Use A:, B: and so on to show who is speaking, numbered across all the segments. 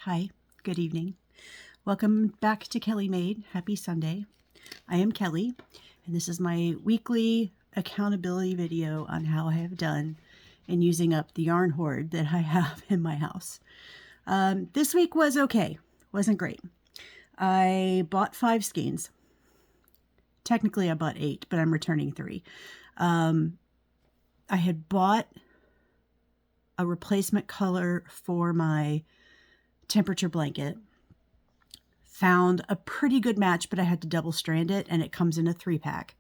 A: Hi, good evening. Welcome back to Kelly Made. Happy Sunday. I am Kelly, and this is my weekly accountability video on how I have done in using up the yarn hoard that I have in my house. This week was okay. Wasn't great. I bought 5 skeins. Technically, I bought 8, but I'm returning 3. I had bought a replacement color for my temperature blanket. Found a pretty good match, but I had to double strand it, and it comes in a 3-pack.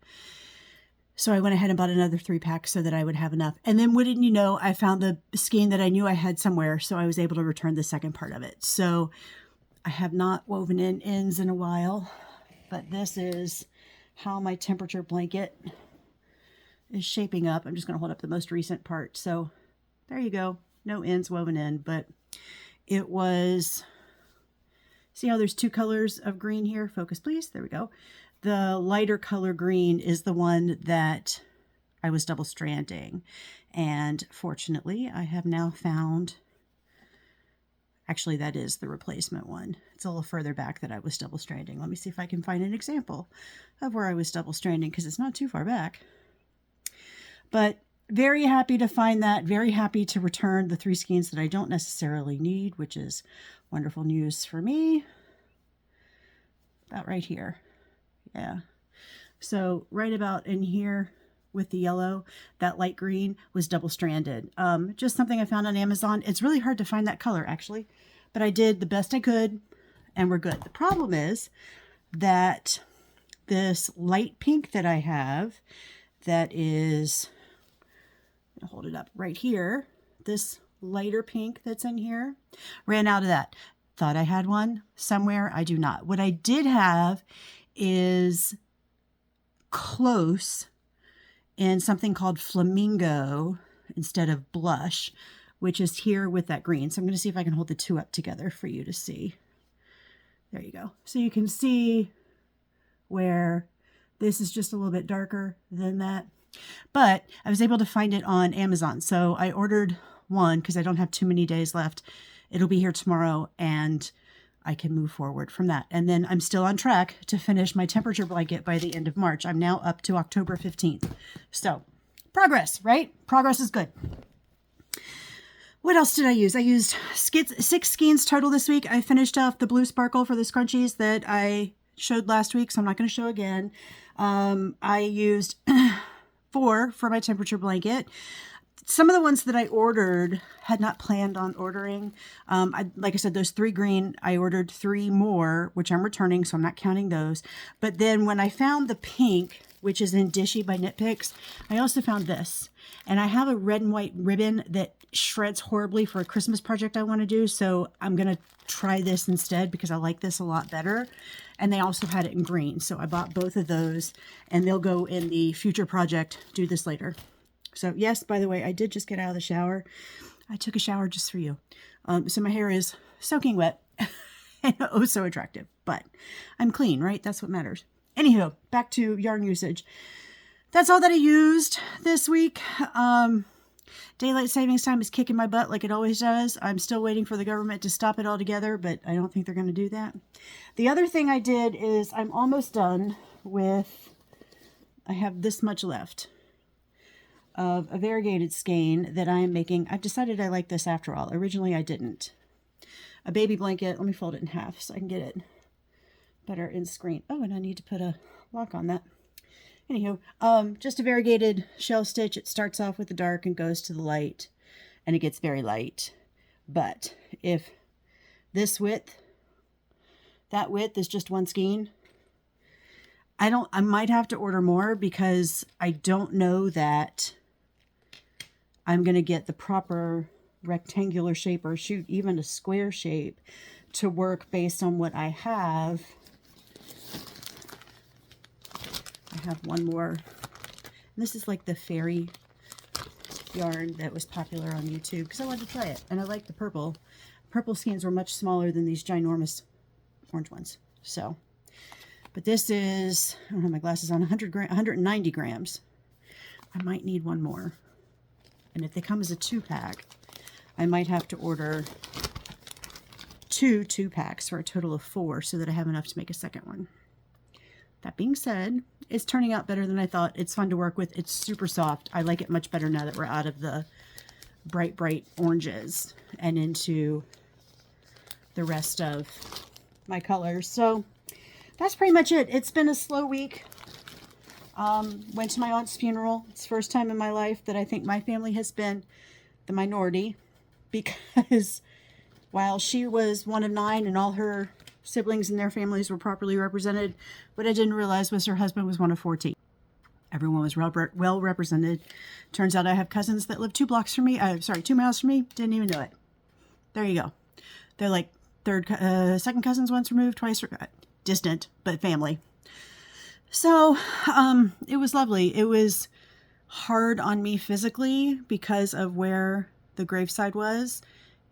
A: So I went ahead and bought another 3-pack so that I would have enough. And then wouldn't you know, I found the skein that I knew I had somewhere, so I was able to return the second part of it. So I have not woven in ends in a while, but this is how my temperature blanket is shaping up. I'm just going to hold up the most recent part. So there you go. No ends woven in, but it was, see how there's 2 colors of green here? Focus, please. There we go. The lighter color green is the one that I was double stranding. And fortunately, I have now found, actually that is the replacement one. It's a little further back that I was double stranding. Let me see if I can find an example of where I was double stranding, because it's not too far back. But very happy to find that. Very happy to return the 3 skeins that I don't necessarily need, which is wonderful news for me. About right here. Yeah. So right about in here with the yellow, that light green was double stranded. Just something I found on Amazon. It's really hard to find that color actually, but I did the best I could and we're good. The problem is that this light pink that I have, that is, I'll hold it up right here, this lighter pink that's in here, ran out of that. Thought I had one somewhere. I do not. What I did have is close in something called flamingo instead of blush, which is here with that green. So I'm going to see if I can hold the 2 up together for you to see. There you go. So you can see where this is just a little bit darker than that. But I was able to find it on Amazon. So I ordered one because I don't have too many days left. It'll be here tomorrow and I can move forward from that. And then I'm still on track to finish my temperature blanket by the end of March. I'm now up to October 15th. So progress, right? Progress is good. What else did I use? I used 6 skeins total this week. I finished off the blue sparkle for the scrunchies that I showed last week, so I'm not going to show again. I used 4 for my temperature blanket. Some of the ones that I ordered had not planned on ordering. Like I said, those 3 green, I ordered 3 more, which I'm returning, so I'm not counting those. But then when I found the pink, which is in Dishy by Knit Picks, I also found this. And I have a red and white ribbon that shreds horribly for a Christmas project I want to do, so I'm going to try this instead because I like this a lot better. And they also had it in green, so I bought both of those, and they'll go in the future project, do this later. So yes, by the way, I did just get out of the shower. I took a shower just for you. So my hair is soaking wet and oh so attractive, but I'm clean, right? That's what matters. Anywho, back to yarn usage. That's all that I used this week. Daylight savings time is kicking my butt like it always does. I'm still waiting for the government to stop it altogether, but I don't think they're going to do that. The other thing I did is I'm almost done with, I have this much left of a variegated skein that I'm making. I've decided I like this after all. Originally I didn't. A baby blanket. Let me fold it in half so I can get it better in screen. Oh, and I need to put a lock on that. Anywho, just a variegated shell stitch. It starts off with the dark and goes to the light, and it gets very light. But if this width, that width is just 1 skein, I might have to order more because I don't know that I'm going to get the proper rectangular shape, or shoot, even a square shape to work based on what I have. I have one more. This is like the fairy yarn that was popular on YouTube because I wanted to try it, and I like the purple. Purple skeins were much smaller than these ginormous orange ones. So, but this is, I don't have my glasses on, 190 grams. I might need one more. And if they come as a 2-pack, I might have to order two 2-packs for a total of 4 so that I have enough to make a second one. That being said, it's turning out better than I thought. It's fun to work with. It's super soft. I like it much better now that we're out of the bright oranges and into the rest of my colors. So that's pretty much it. It's been a slow week. Went to my aunt's funeral. It's the first time in my life that I think my family has been the minority, because while she was one of 9 and all her siblings and their families were properly represented, what I didn't realize was her husband was one of 14. Everyone was well represented. Turns out I have cousins that live 2 miles from me. Didn't even know it. There you go. They're like second cousins once removed, twice distant, but family. So it was lovely. It was hard on me physically because of where the graveside was,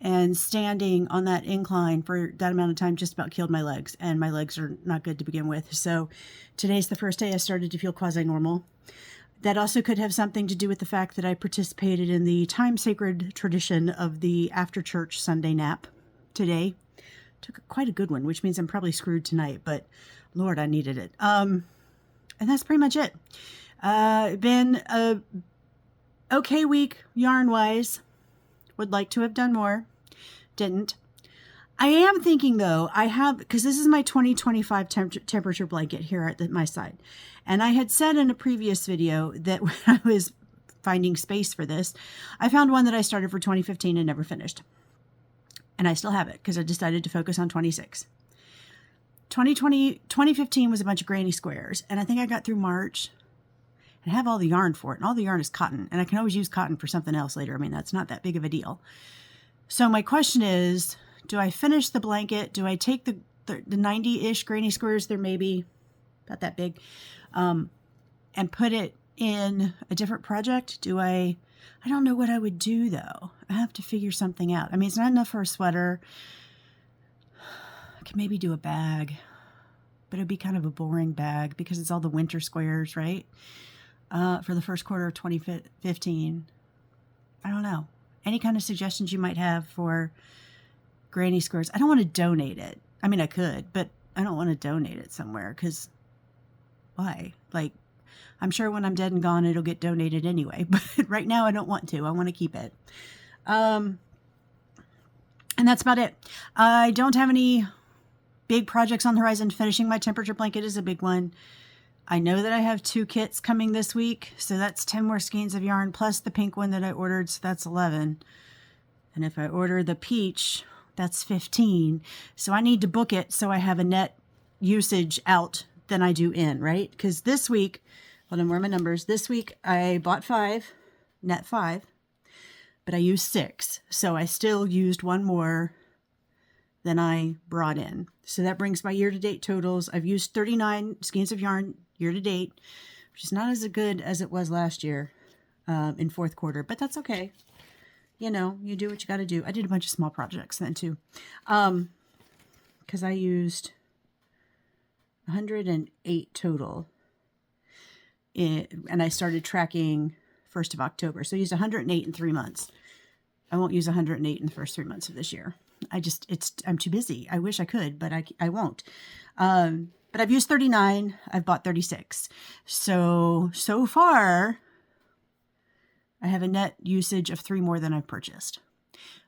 A: and standing on that incline for that amount of time just about killed my legs, and my legs are not good to begin with. So today's the first day I started to feel quasi-normal. That also could have something to do with the fact that I participated in the time-sacred tradition of the after-church Sunday nap today. Took quite a good one, which means I'm probably screwed tonight, but Lord, I needed it. And that's pretty much it. Been a okay week yarn-wise. Would like to have done more. Didn't. I am thinking, though, because this is my 2025 temperature blanket here at my side. And I had said in a previous video that when I was finding space for this, I found one that I started for 2015 and never finished. And I still have it because I decided to focus on 26. 2015 was a bunch of granny squares. And I think I got through March. And I have all the yarn for it. And all the yarn is cotton. And I can always use cotton for something else later. I mean, that's not that big of a deal. So my question is, do I finish the blanket? Do I take the 90-ish granny squares, they're maybe about that big, and put it in a different project? I don't know what I would do, though. I have to figure something out. I mean, it's not enough for a sweater. I could maybe do a bag, but it'd be kind of a boring bag because it's all the winter squares, right? For the first quarter of 2015. I don't know. Any kind of suggestions you might have for granny squares? I don't want to donate it. I mean, I could, but I don't want to donate it somewhere because why? Like, I'm sure when I'm dead and gone, it'll get donated anyway. But right now, I don't want to. I want to keep it. And that's about it. I don't have any big projects on the horizon. Finishing my temperature blanket is a big one. I know that I have 2 kits coming this week, so that's 10 more skeins of yarn, plus the pink one that I ordered, so that's 11. And if I order the peach, that's 15. So I need to book it so I have a net usage out than I do in, right? Because this week, hold on, where are my numbers? This week I bought 5, net 5, but I used 6. So I still used 1 more than I brought in. So that brings my year-to-date totals. I've used 39 skeins of yarn year-to-date, which is not as good as it was last year in 4th quarter, but that's okay. You know, you do what you got to do. I did a bunch of small projects then too, because I used 108 total, and I started tracking 1st of October. So I used 108 in 3 months. I won't use 108 in the first 3 months of this year. I'm too busy. I wish I could, but I won't. But I've used 39. I've bought 36. So far, I have a net usage of 3 more than I've purchased.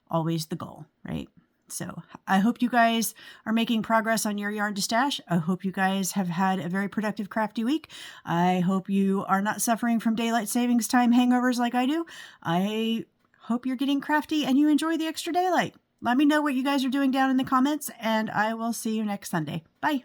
A: Always the goal, right? So I hope you guys are making progress on your yarn to stash. I hope you guys have had a very productive crafty week. I hope you are not suffering from daylight savings time hangovers like I do. I hope you're getting crafty and you enjoy the extra daylight. Let me know what you guys are doing down in the comments, and I will see you next Sunday. Bye.